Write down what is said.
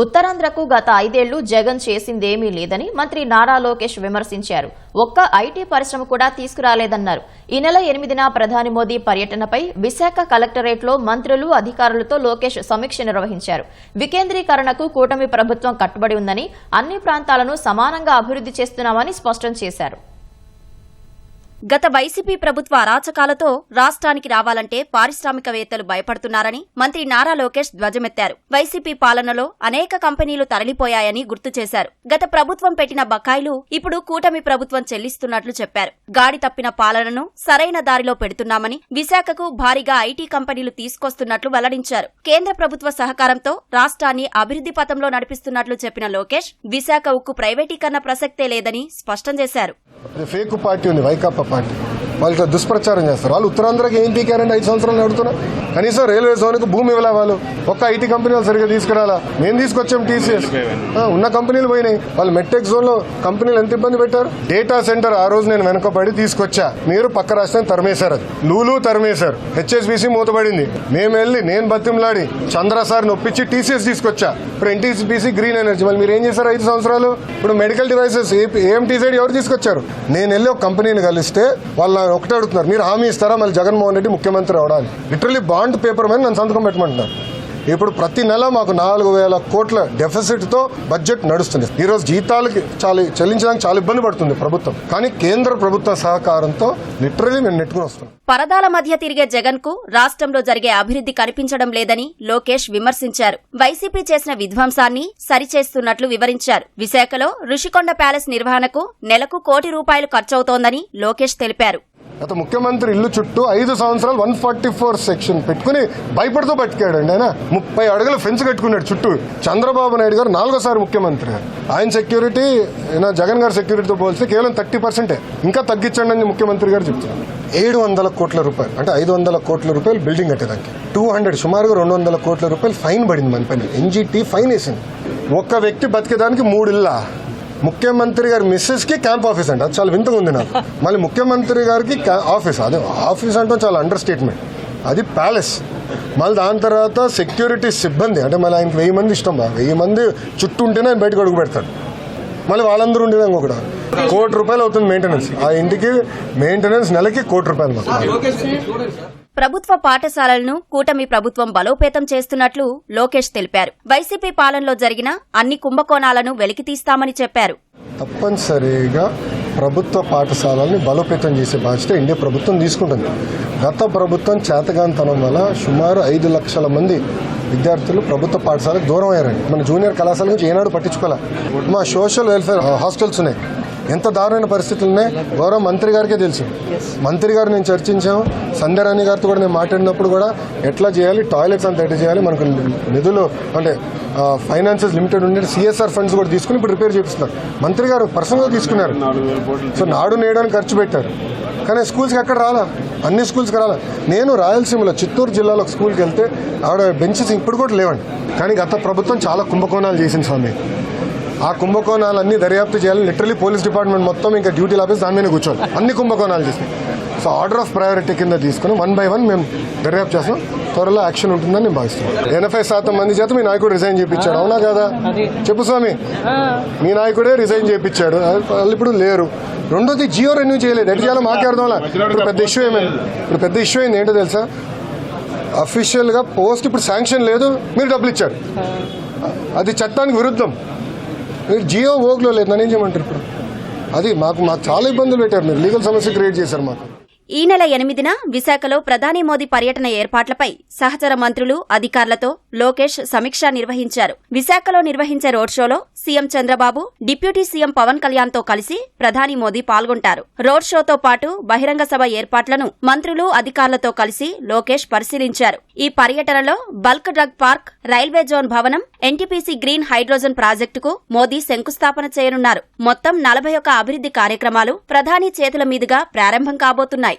ఉత్తరాంధ్రకు గత 5 ఏళ్లు జగన్ చేసిందేమీ లేదని మంత్రి నారా లోకేష్ విమర్శించారు. ఒక్క ఐటీ పరిశ్రమ కూడా తీసుకురాలేదన్నారు. ఈ నెల 8న ప్రధాని మోదీ పర్యటనపై విశాఖ కలెక్టరేట్లో మంత్రులు, అధికారులతో లోకేష్ సమీక్ష నిర్వహించారు. వికేంద్రీకరణకు కూటమి ప్రభుత్వం కట్టుబడి ఉందని, అన్ని ప్రాంతాలను సమానంగా అభివృద్ధి చేస్తున్నామని స్పష్టం చేశారు. గత వైసీపీ ప్రభుత్వ అరాచకాలతో రాష్ట్రానికి రావాలంటే పారిశ్రామికవేత్తలు భయపడుతున్నారని మంత్రి నారా లోకేష్ ధ్వజమెత్తారు. వైసీపీ పాలనలో అనేక కంపెనీలు తరలిపోయాయని గుర్తు చేశారు. గత ప్రభుత్వం పెట్టిన బకాయిలు ఇప్పుడు కూటమి ప్రభుత్వం చెల్లిస్తున్నట్లు చెప్పారు. గాడి తప్పిన పాలనను సరైన దారిలో పెడుతున్నామని, విశాఖకు భారీగా ఐటీ కంపెనీలు తీసుకొస్తున్నట్లు వెల్లడించారు. కేంద్ర ప్రభుత్వ సహకారంతో రాష్ట్రాన్ని అభివృద్ధి పథంలో నడిపిస్తున్నట్లు చెప్పిన లోకేష్, విశాఖ ఉక్కు ప్రైవేటీకరణ ప్రసక్తే లేదని స్పష్టం చేశారు. ఫేక్ పార్టీ ఉంది, వైకాపా పార్టీ. వాళ్ళు ఇట్లా దుష్ప్రచారం చేస్తారు. వాళ్ళు ఉత్తరాంధ్రకి ఏం పీకారండి 5 సంవత్సరాలు నడుతున్నారు. కనీసం రైల్వే జోన్కి భూమి ఇవ్వలే. వాళ్ళు ఒక్క ఐటీ కంపెనీలు సరిగ్గా తీసుకురాలా. మేము తీసుకొచ్చాం టీసీఎస్. ఉన్న కంపెనీలు పోయినాయి. వాళ్ళు మెట్టెక్ జోన్ లో కంపెనీలు ఎంత ఇబ్బంది పెట్టారు. డేటా సెంటర్ ఆ రోజు నేను వెనకబడి తీసుకొచ్చా. మీరు పక్క రాష్ట్రాన్ని తరిమేశారు. అది లూలు తరిమేశారు. హెచ్ఎస్బీసీ మూతపడింది. మేము వెళ్ళి నేను బతిమలాడి చంద్ర సార్ నొప్పించి టీసీఎస్ తీసుకొచ్చా. ఇప్పుడు ఎన్టీపీసీ గ్రీన్ ఎనర్జీ. వాళ్ళు మీరు ఏం చేశారు 5 సంవత్సరాలు? ఇప్పుడు మెడికల్ డివైసెస్ ఏఎంటీజెడ్ ఎవరు తీసుకొచ్చారు? నేను వెళ్ళి ఒక కంపెనీని కలిస్తే వాళ్ళు ఒకటే అడుగుతున్నారు, మీరు హామీ ఇస్తారా మళ్ళీ జగన్మోహన్ రెడ్డి ముఖ్యమంత్రి అవడానికి? లిటరల్లీ బాండ్ పేపర్ మీద నన్ను సంతకం పెట్టమంటున్నారు. ఇప్పుడు ప్రతి నెల మాకు 4,000 కోట్ల డెఫిసిట్ తో బడ్జెట్ నడుస్తుంది. ఈ రోజు జీతాలకి చెల్లించడానికి చాలా ఇబ్బంది పడుతుంది ప్రభుత్వం. కానీ కేంద్ర ప్రభుత్వ సహకారంతో లిటరల్లీ మేము నెట్టుకుని వస్తున్నాం. పరదాల మధ్య తిరిగే జగన్ కు రాష్ట్రంలో జరిగే అభివృద్ధి కనిపించడం లేదని లోకేష్ విమర్శించారు. వైసీపీ చేసిన విధ్వంసాన్ని సరిచేస్తున్నట్లు వివరించారు. విశాఖలో రుషికొండ ప్యాలెస్ నిర్వహణకు నెలకు ₹1 కోటి ఖర్చవుతోందని లోకేష్ తెలిపారు. గత ముఖ్యమంత్రి ఇల్లు చుట్టూ 5 సంవత్సరాలు 144 సెక్షన్ పెట్టుకుని భయపడుతూ బతికాడండి. ఆయన 30 అడుగుల ఫెన్స్ కట్టుకున్నాడు చుట్టూ. చంద్రబాబు నాయుడు గారు 4వ ముఖ్యమంత్రి గారు. ఆయన సెక్యూరిటీ జగన్ గారి సెక్యూరిటీతో పోలిస్తే కేవలం 30%. ఇంకా తగ్గించండి అని ముఖ్యమంత్రి గారు చెప్తున్నారు. 700 కోట్ల రూపాయలు అంటే 500 కోట్ల రూపాయలు బిల్డింగ్ కట్టేదానికి 200 సుమారుగా 200 కోట్ల రూపాయలు ఫైన్ పడింది. మన పైన ఎన్జీటీ ఫైన్ వేసింది. ఒక్క వ్యక్తి బతికేదానికి 3 ఇళ్ళ. ముఖ్యమంత్రి గారి మిస్సెస్ కి క్యాంప్ ఆఫీస్ అంట. అది చాలా వింతగా ఉంది నాకు. మళ్ళీ ముఖ్యమంత్రి గారికి ఆఫీస్. అదే ఆఫీస్ అంటే చాలా అండర్ స్టేట్మెంట్. అది ప్యాలెస్. మళ్ళీ దాని తర్వాత సెక్యూరిటీ సిబ్బంది అంటే మళ్ళీ ఆయనకి 1000 మంది ఇష్టం. 1000 మంది చుట్టూ ఉంటేనే ఆయన బయటకు అడుగు పెడతాడు. మళ్ళీ వాళ్ళందరూ ఉండేదాం ఒకటి ₹1 కోటి అవుతుంది మెయింటెనెన్స్. ఆ ఇంటికి మెయింటెనెన్స్ నెలకి ₹1 కోటి. ప్రభుత్వ పాఠశాలలను కూటమి ప్రభుత్వం బలోపేతం చేస్తున్నట్లు లోకేష్ తెలిపారు. వైసీపీ పాలనలో జరిగిన అన్ని కుంభకోణాలను వెలికితీస్తామని చెప్పారు. తప్పనిసరిగా ప్రభుత్వ పాఠశాలల్ని బలోపేతం చేసే బాధ్యత ఇండియా ప్రభుత్వం తీసుకుంటుంది. గత ప్రభుత్వం చేతగానితనం వల్ల సుమారు 5 లక్షల మంది విద్యార్థులు ప్రభుత్వ పాఠశాలకు దూరం అయ్యారండి. మన జూనియర్ కళాశాల నుంచి ఏనాడు పట్టించుకోలే. మా సోషల్ వెల్ఫేర్ హాస్టల్స్ ఉన్నాయి. ఎంత దారుణమైన పరిస్థితులు ఉన్నాయి గౌరవ మంత్రి గారికే తెలుసు. మంత్రి గారు నేను చర్చించాము. సంధ్యారాణి గారితో కూడా నేను మాట్లాడినప్పుడు కూడా ఎట్లా చేయాలి, టాయిలెట్స్ అంతా ఎట్లా చేయాలి, మనకు నిధులు అంటే ఫైనాన్సెస్ లిమిటెడ్ ఉండే CSR ఫండ్స్ కూడా తీసుకుని ఇప్పుడు రిపేర్ చేపిస్తున్నారు. మంత్రి గారు పర్సనల్గా తీసుకున్నారు. సో నాడు నేడు అని ఖర్చు పెట్టారు. కానీ స్కూల్స్కి ఎక్కడ రాలా, అన్ని స్కూల్స్కి రాలా. నేను రాయలసీమలో చిత్తూరు జిల్లాలో ఒక స్కూల్కి వెళ్తే ఆవిడ బెంచెస్ ఇప్పుడు కూడా లేవండి. కానీ గత ప్రభుత్వం చాలా కుంభకోణాలు చేసింది స్వామి. ఆ కుంభకోణాలన్నీ దర్యాప్తు చేయాలి. లిటరలీ పోలీస్ డిపార్ట్మెంట్ మొత్తం ఇంకా డ్యూటీలు ఆఫీస్ దాని మీద కూర్చోవాలి. అన్ని కుంభకోణాలు చేసినాయి. సో ఆర్డర్ ఆఫ్ ప్రయారిటీ కింద తీసుకుని 1 by 1 మేము దర్యాప్తు చేస్తాం. త్వరలో యాక్షన్ ఉంటుందని నేను భావిస్తున్నాను. 80% మంది చేత మీ నాయకుడు రిజైన్ చేయించాడు. అవునా కదా? చెప్పు స్వామి. మీ నాయకుడే రిజైన్ చేయించాడు. వాళ్ళు ఇప్పుడు లేరు. రెండోది జియో రెన్యూ చేయలేదు. ఎటు చేయాలో మాకే అర్థంలా. ఇప్పుడు పెద్ద ఇష్యూ అయింది. ఏంటో తెలుసా? అఫీషియల్గా పోస్ట్ ఇప్పుడు శాంక్షన్ లేదు, మీరు డబ్బులు ఇచ్చారు. అది చట్టానికి విరుద్ధం. మీరు జియో ఓగ్లో లేదు, నన్ను ఏం చేయమంటారు? ఇప్పుడు అది మాకు చాలా ఇబ్బందులు పెట్టారు. మీరు లీగల్ సమస్య క్రియేట్ చేశారు మాకు. ఈ నెల 8న విశాఖలో ప్రధాని మోదీ పర్యటన ఏర్పాట్లపై సహచర మంత్రులు, అధికారులతో లోకేష్ సమీక్ష నిర్వహించారు. విశాఖలో నిర్వహించే రోడ్ షోలో CM Chandrababu, deputy CM Pawan Kalyan తో కలిసి ప్రధాని మోదీ పాల్గొంటారు. రోడ్ షోతో పాటు బహిరంగ సభ ఏర్పాట్లను మంత్రులు, అధికారులతో కలిసి లోకేష్ పరిశీలించారు. ఈ పర్యటనలో bulk drug park, railway zone భవనం, ఎన్టీపీసీ గ్రీన్ హైడ్రోజన్ ప్రాజెక్టుకు మోదీ శంకుస్థాపన చేయనున్నారు. మొత్తం 41 అభివృద్ధి కార్యక్రమాలు ప్రధాని చేతుల మీదుగా ప్రారంభం కాబోతున్నాయి.